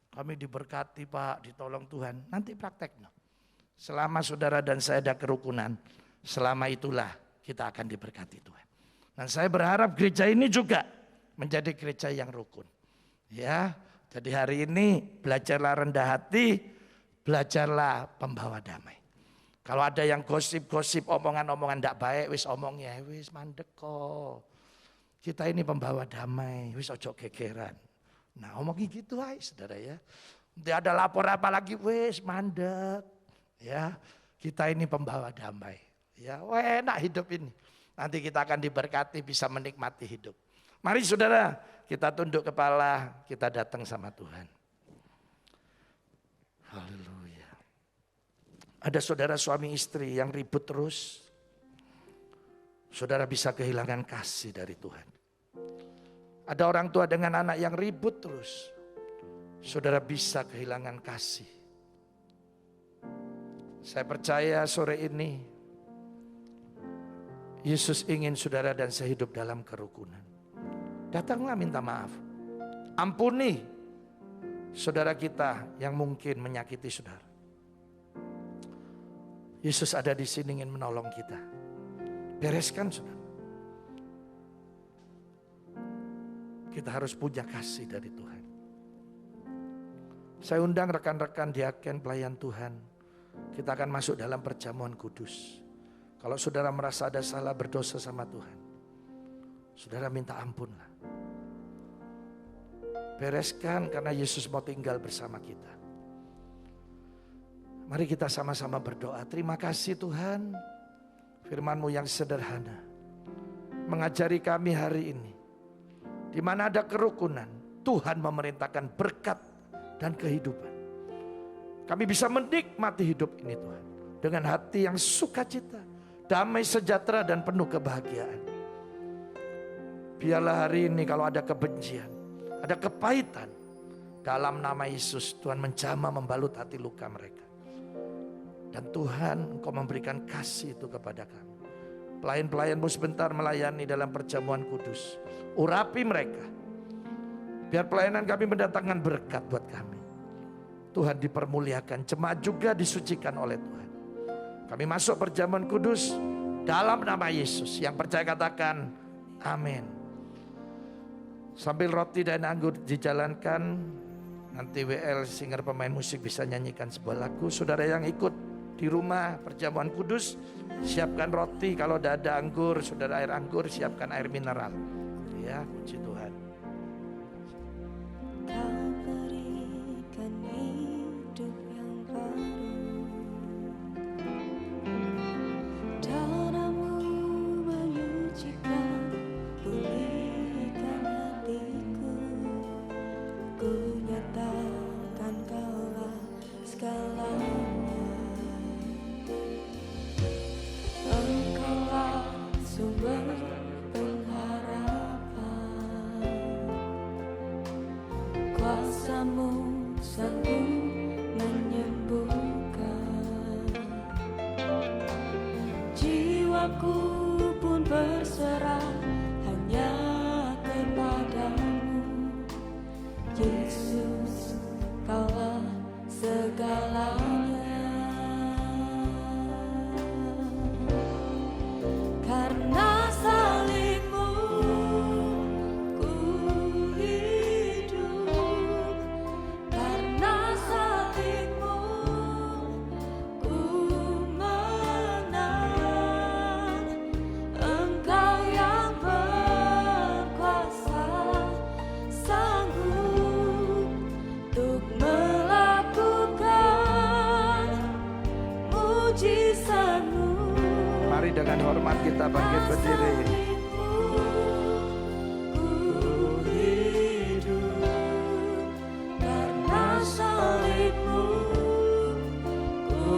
Kami diberkati Pak, ditolong Tuhan. Nanti praktek no. Selama saudara dan saya ada kerukunan, selama itulah kita akan diberkati Tuhan. Dan saya berharap gereja ini juga menjadi gereja yang rukun. Ya, jadi hari ini belajarlah rendah hati. Belajarlah pembawa damai. Kalau ada yang gosip-gosip, omongan-omongan tidak baik, wis omongnya, wis mandek kok. Kita ini pembawa damai, wis ojo gegeran. Nah omongin gitu aja saudara ya. Tidak ada lapor apa lagi, wis mandek. Ya, kita ini pembawa damai. Ya, enak hidup ini. Nanti kita akan diberkati bisa menikmati hidup. Mari saudara, kita tunduk kepala, kita datang sama Tuhan. Haleluya. Ada saudara suami istri yang ribut terus. Saudara bisa kehilangan kasih dari Tuhan. Ada orang tua dengan anak yang ribut terus. Saudara bisa kehilangan kasih. Saya percaya sore ini Yesus ingin saudara dan saya hidup dalam kerukunan. Datanglah minta maaf. Ampuni saudara kita yang mungkin menyakiti saudara. Yesus ada di sini ingin menolong kita. Bereskan saudara. Kita harus punya kasih dari Tuhan. Saya undang rekan-rekan diaken pelayan Tuhan. Kita akan masuk dalam perjamuan kudus. Kalau saudara merasa ada salah berdosa sama Tuhan, saudara minta ampunlah. Bereskan karena Yesus mau tinggal bersama kita. Mari kita sama-sama berdoa. Terima kasih Tuhan, firman-Mu yang sederhana mengajari kami hari ini. Di mana ada kerukunan, Tuhan memerintahkan berkat dan kehidupan. Kami bisa menikmati hidup ini Tuhan. dengan hati yang sukacita, damai sejahtera dan penuh kebahagiaan. Biarlah hari ini kalau ada kebencian, ada kepahitan, dalam nama Yesus Tuhan menjamah membalut hati luka mereka. Dan Tuhan, Engkau memberikan kasih itu kepada kami. Pelayan-pelayan-Mu sebentar melayani dalam perjamuan kudus. Urapi mereka. Biar pelayanan kami mendatangkan berkat buat kami. Tuhan dipermuliakan, jemaat juga disucikan oleh Tuhan. Kami masuk perjamuan kudus dalam nama Yesus. Yang percaya katakan amin. Sambil roti dan anggur dijalankan, nanti WL singer pemain musik bisa nyanyikan sebuah lagu. Saudara yang ikut di rumah perjamuan kudus, siapkan roti, kalau tidak ada anggur, saudara air anggur, siapkan air mineral. Ya, puji Tuhan. Kau berikan hidup yang baru, darah-Mu menyucikan, pulihkan hatiku. Ku nyatakan Kaulah segalanya. Engkaulah sumber pengharapan, kuasa-Mu sanggup menyembuhkan. Jiwaku pun berserah hanya kepadamu, Yesus, Kaulah segalanya. Karena salib-Mu ku hidup, karena salib-Mu ku menang. Engkau yang berkuasa, sanggup untuk melakukan mujizat-Mu. Mari dengan hormat kita bangkit berdiri. Karena salib-Mu ku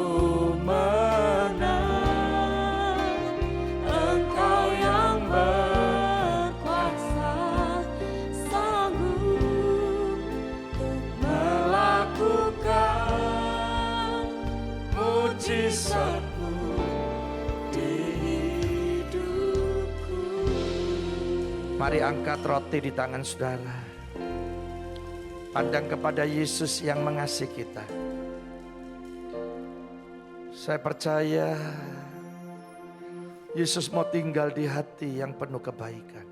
menang. Engkau yang berkuasa, sanggup untuk melakukan mujizat-Mu di hidupku. Mari angkat roti di tangan saudara. Pandang kepada Yesus yang mengasihi kita. Saya percaya Yesus mau tinggal di hati yang penuh kebaikan.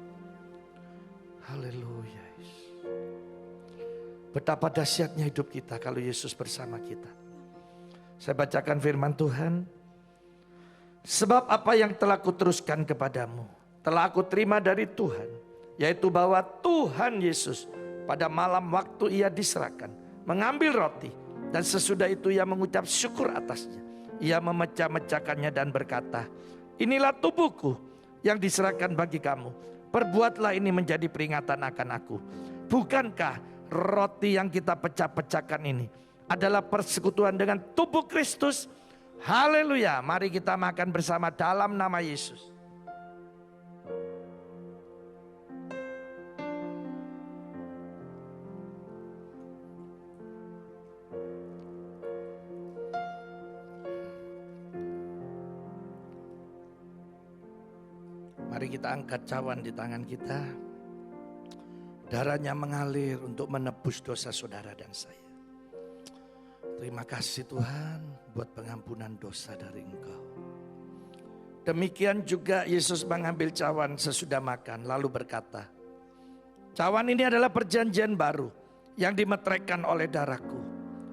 Haleluya. Betapa dahsyatnya hidup kita kalau Yesus bersama kita. Saya bacakan firman Tuhan. Sebab apa yang telah kuteruskan kepadamu, telah aku terima dari Tuhan, yaitu bahwa Tuhan Yesus pada malam waktu ia diserahkan, mengambil roti, dan sesudah itu ia mengucap syukur atasnya. Ia memecah-mecahkannya dan berkata, inilah tubuhku yang diserahkan bagi kamu. Perbuatlah ini menjadi peringatan akan aku. Bukankah roti yang kita pecah-pecahkan ini adalah persekutuan dengan tubuh Kristus? Haleluya. Mari kita makan bersama dalam nama Yesus. Mari kita angkat cawan di tangan kita. Darahnya mengalir untuk menebus dosa saudara dan saya. Terima kasih Tuhan buat pengampunan dosa dari Engkau. Demikian juga Yesus mengambil cawan sesudah makan lalu berkata, cawan ini adalah perjanjian baru yang dimeteraikan oleh darahku.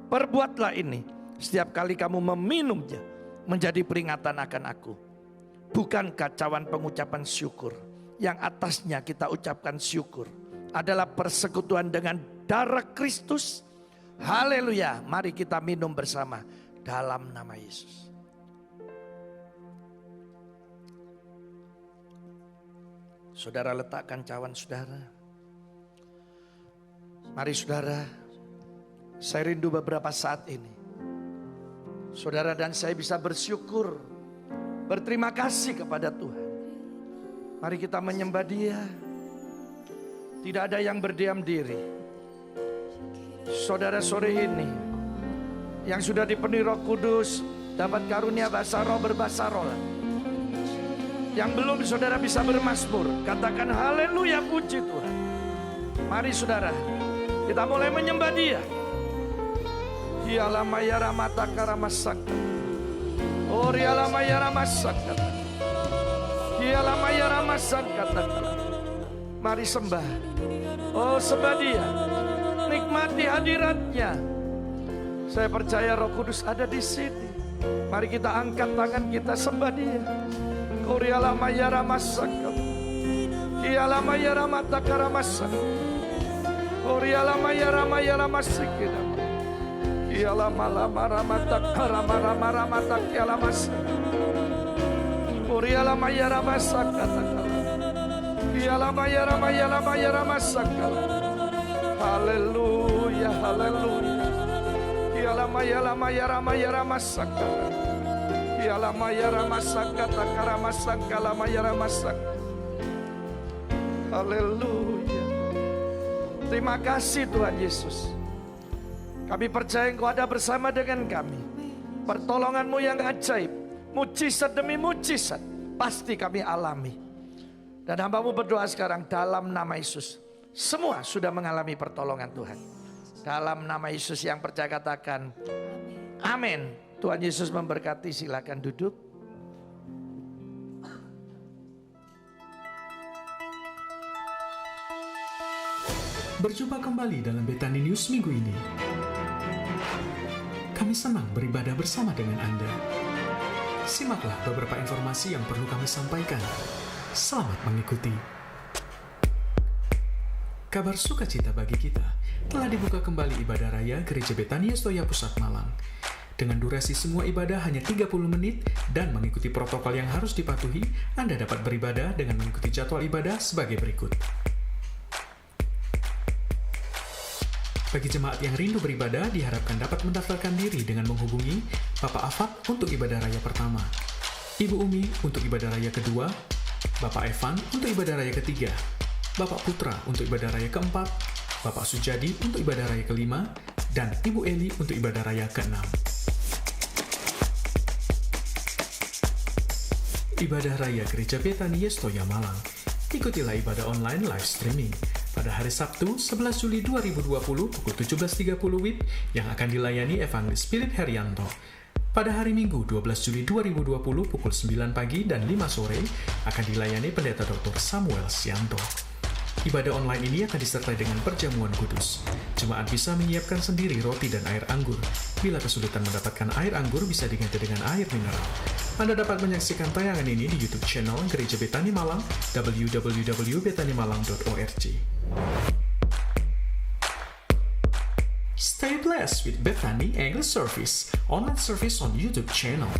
Perbuatlah ini setiap kali kamu meminumnya menjadi peringatan akan aku. Bukankah cawan pengucapan syukur yang atasnya kita ucapkan syukur adalah persekutuan dengan darah Kristus? Haleluya. Mari kita minum bersama dalam nama Yesus. Saudara letakkan cawan saudara. Mari saudara, saya rindu beberapa saat ini saudara dan saya bisa bersyukur, berterima kasih kepada Tuhan. Mari kita menyembah Dia. Tidak ada yang berdiam diri. Saudara, sore ini yang sudah dipenuhi Roh Kudus dapat karunia bahasa roh, berbahasa roh. Yang belum, saudara bisa bermazmur, katakan haleluya, puji Tuhan. Mari saudara, kita mulai menyembah Dia. Dialah mayara mata karamasaka. Oh dialah mayara masaka. Dialah mayara masaka. Mari sembah. Oh sembah Dia. Nikmati hadiratnya. Saya percaya Roh Kudus ada di sini. Mari kita angkat tangan kita sembah Dia. Oriala mayara masaka. Dialah mayara mata karamasaka. Oriala mayara masikida. Dialah malamara mata karamara mata kiala masaka. Oriala mayara masaka. Dialah mayara masaka. Haleluya, haleluya. Dialah mayara masaka. Dialah mayara masaka takara masaka la mayara masaka. Haleluya. Terima kasih Tuhan Yesus. Kami percaya Engkau ada bersama dengan kami. Pertolongan-Mu yang ajaib, mujizat demi mujizat, pasti kami alami. Dan hamba-Mu berdoa sekarang dalam nama Yesus. Semua sudah mengalami pertolongan Tuhan. Dalam nama Yesus yang percaya katakan amin. Tuhan Yesus memberkati, silakan duduk. Berjumpa kembali dalam Betani News minggu ini. Kami senang beribadah bersama dengan Anda. Simaklah beberapa informasi yang perlu kami sampaikan. Selamat mengikuti. Kabar sukacita bagi kita, telah dibuka kembali ibadah raya Gereja Betani Yestoya Pusat Malang. Dengan durasi semua ibadah hanya 30 menit dan mengikuti protokol yang harus dipatuhi, Anda dapat beribadah dengan mengikuti jadwal ibadah sebagai berikut. Bagi jemaat yang rindu beribadah, diharapkan dapat mendaftarkan diri dengan menghubungi Bapak Afat untuk ibadah raya pertama, Ibu Umi untuk ibadah raya kedua, Bapak Evan untuk ibadah raya ketiga, Bapak Putra untuk ibadah raya keempat, Bapak Sujadi untuk ibadah raya kelima, dan Ibu Eli untuk ibadah raya keenam. Ibadah raya Gereja Betani Yestoya Malang. Ikutilah ibadah online live streaming pada hari Sabtu 11 Juli 2020 pukul 17.30 WIB yang akan dilayani Evangelis Philip Herianto. Pada hari Minggu 12 Juli 2020 pukul 9 pagi dan 5 sore akan dilayani Pendeta Dr. Samuel Sianto. Ibadah online ini akan disertai dengan perjamuan kudus. Jemaat bisa menyiapkan sendiri roti dan air anggur. Bila kesulitan mendapatkan air anggur, bisa diganti dengan air mineral. Anda dapat menyaksikan tayangan ini di YouTube channel Gereja Betani Malang, www.betanimalang.org. Stay blessed with Bethany English Service, online service on YouTube channel.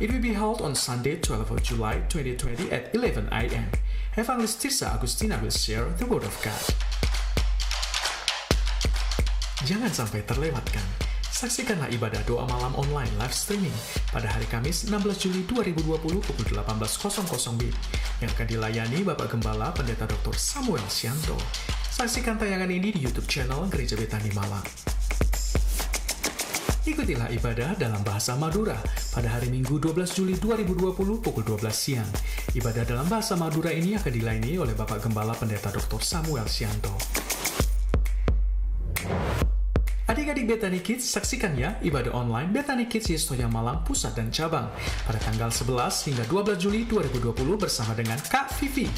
It will be held on Sunday, 12 of July 2020 at 11 a.m. Evangelist Tirsa Agustina will share the Word of God. Jangan sampai terlewatkan. Saksikanlah ibadah doa malam online live streaming pada hari Kamis 16 Juli 2020 pukul 18.00 WIB yang akan dilayani Bapak Gembala Pendeta Dr. Samuel Sianto. Saksikan tayangan ini di YouTube channel Gereja Betani Malang. Ikutilah ibadah dalam bahasa Madura pada hari Minggu 12 Juli 2020 pukul 12 siang. Ibadah dalam bahasa Madura ini akan dilayani oleh Bapak Gembala Pendeta Dr. Samuel Sianto. Adik-adik Betani Kids, saksikan ya ibadah online Betani Kids Yestoya Malang Pusat dan Cabang pada tanggal 11 hingga 12 Juli 2020 bersama dengan Kak Vivi.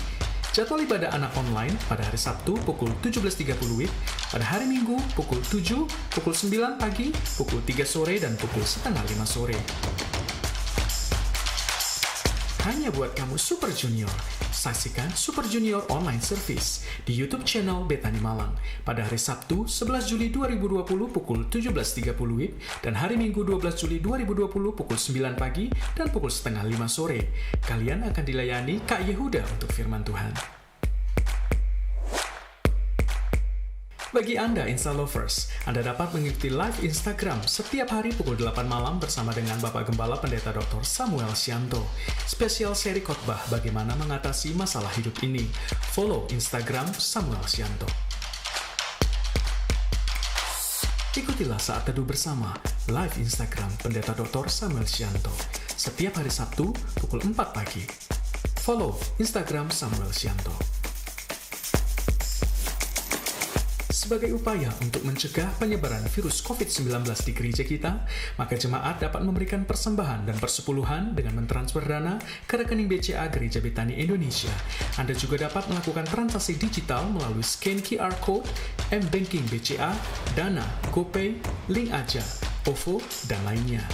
Jadwal ibadah anak online pada hari Sabtu pukul 17.30 WIB, pada hari Minggu pukul 7, pukul 9 pagi, pukul 3 sore, dan pukul setengah 5 sore. Hanya buat kamu Super Junior. Saksikan Super Junior Online Service di YouTube channel Betani Malang pada hari Sabtu 11 Juli 2020 pukul 17.30 WIB dan hari Minggu 12 Juli 2020 pukul 9 pagi dan pukul setengah 5 sore. Kalian akan dilayani Kak Yehuda untuk firman Tuhan. Bagi Anda Insta Lovers, Anda dapat mengikuti live Instagram setiap hari pukul 8 malam bersama dengan Bapak Gembala Pendeta Dr. Samuel Sianto. Spesial seri khotbah bagaimana mengatasi masalah hidup ini. Follow Instagram Samuel Sianto. Ikutilah Saat Teduh Bersama, live Instagram Pendeta Dr. Samuel Sianto. Setiap hari Sabtu pukul 4 pagi. Follow Instagram Samuel Sianto. Sebagai upaya untuk mencegah penyebaran virus COVID-19 di gereja kita, maka jemaat dapat memberikan persembahan dan persepuluhan dengan mentransfer dana ke rekening BCA Gereja Betani Indonesia. Anda juga dapat melakukan transaksi digital melalui scan QR Code, M-Banking BCA, Dana, GoPay, Link Aja, OVO, dan lainnya.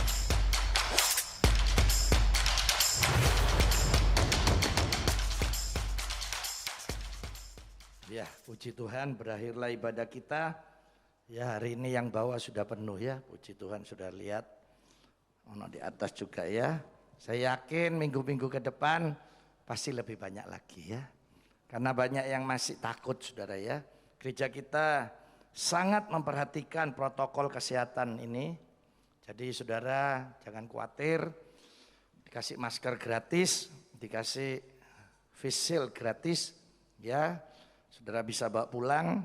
Ya, puji Tuhan, berakhirlah ibadah kita. Ya, hari ini yang bawah sudah penuh ya. Puji Tuhan, sudah lihat. Ono di atas juga ya. Saya yakin minggu-minggu ke depan pasti lebih banyak lagi ya. Karena banyak yang masih takut saudara ya. Gereja kita sangat memperhatikan protokol kesehatan ini. Jadi saudara jangan khawatir. Dikasih masker gratis, dikasih face shield gratis ya. Saudara bisa bawa pulang.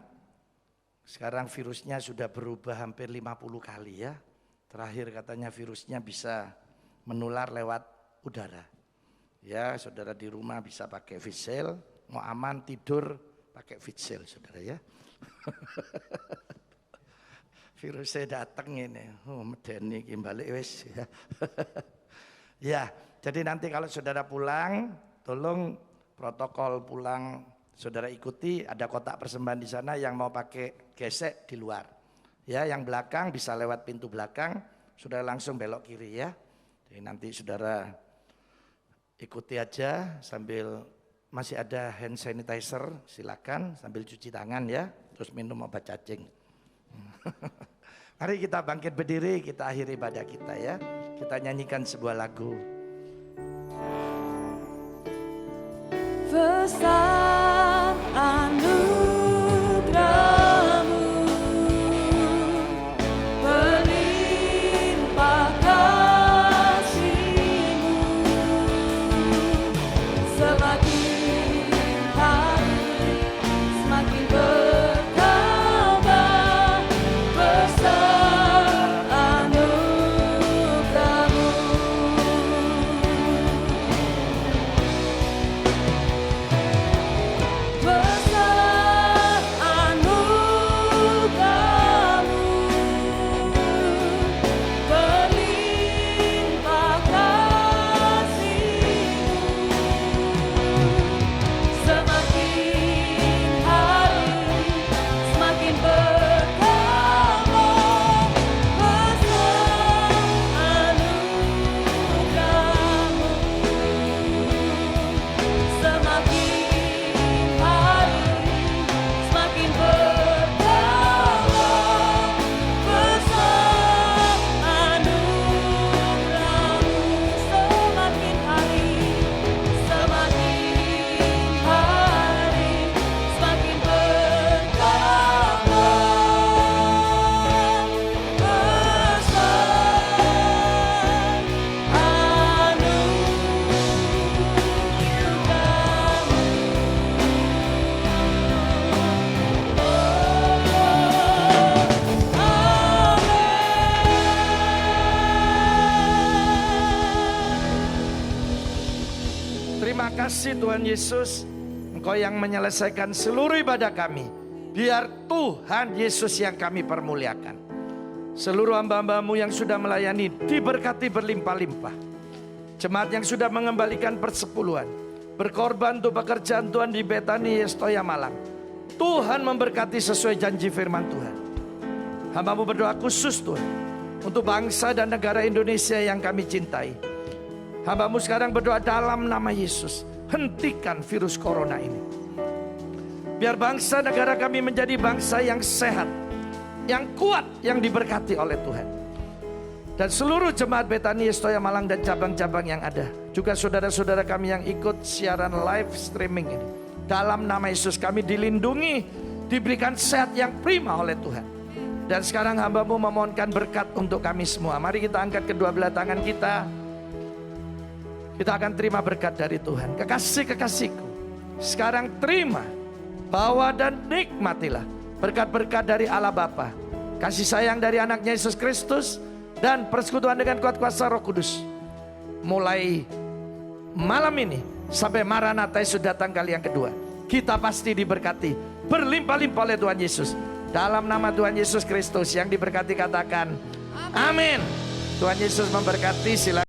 Sekarang virusnya sudah berubah hampir 50 kali ya. Terakhir katanya virusnya bisa menular lewat udara. Ya, saudara di rumah bisa pakai face shield, mau aman tidur pakai face shield saudara ya. Virusnya datang ini. Oh, medeni iki balik wis ya. Ya, jadi nanti kalau saudara pulang, tolong protokol pulang saudara ikuti, ada kotak persembahan di sana, yang mau pakai gesek di luar. Ya, yang belakang bisa lewat pintu belakang, saudara langsung belok kiri ya. Jadi nanti saudara ikuti aja sambil masih ada hand sanitizer, silakan sambil cuci tangan ya, terus minum obat cacing. Mari kita bangkit berdiri, kita akhiri ibadah kita ya. Kita nyanyikan sebuah lagu. Besar anugerah-Mu, berlimpah kasih-Mu, semakin hari semakin bertambah. Besar anugerah-Mu, besar anugerah-Mu, berlimpah kasih-Mu, semakin hari semakin bertambah. Besar anugerah-Mu, semakin hari semakin bertambah. Besar anugerah-Mu, semakin hari semakin bertambah. Terima kasih Tuhan Yesus, Engkau yang menyelesaikan seluruh ibadah kami. Biar Tuhan Yesus yang kami permuliakan. Seluruh hamba-hambamu yang sudah melayani diberkati berlimpah-limpah. Jemaat yang sudah mengembalikan persepuluhan, berkorban untuk pekerjaan Tuhan di Betani Yestoya Malang. Tuhan memberkati sesuai janji firman Tuhan. Hamba-Mu berdoa khusus Tuhan untuk bangsa dan negara Indonesia yang kami cintai. Hamba-Mu sekarang berdoa dalam nama Yesus, hentikan virus corona ini. Biar bangsa negara kami menjadi bangsa yang sehat, yang kuat, yang diberkati oleh Tuhan. Dan seluruh jemaat Betani Yestoya Malang dan cabang-cabang yang ada, juga saudara-saudara kami yang ikut siaran live streaming ini, dalam nama Yesus kami dilindungi, diberikan sehat yang prima oleh Tuhan. Dan sekarang hamba-Mu memohonkan berkat untuk kami semua. Mari kita angkat kedua belah tangan kita. Kita akan terima berkat dari Tuhan. Kekasih-kekasihku, sekarang terima, bawa dan nikmatilah berkat-berkat dari Allah Bapa, kasih sayang dari anaknya Yesus Kristus, dan persekutuan dengan kuat kuasa Roh Kudus. Mulai malam ini sampai Maranatha Yesus datang kali yang kedua, kita pasti diberkati berlimpah-limpah oleh Tuhan Yesus. Dalam nama Tuhan Yesus Kristus yang diberkati katakan amin. Tuhan Yesus memberkati. Silakan.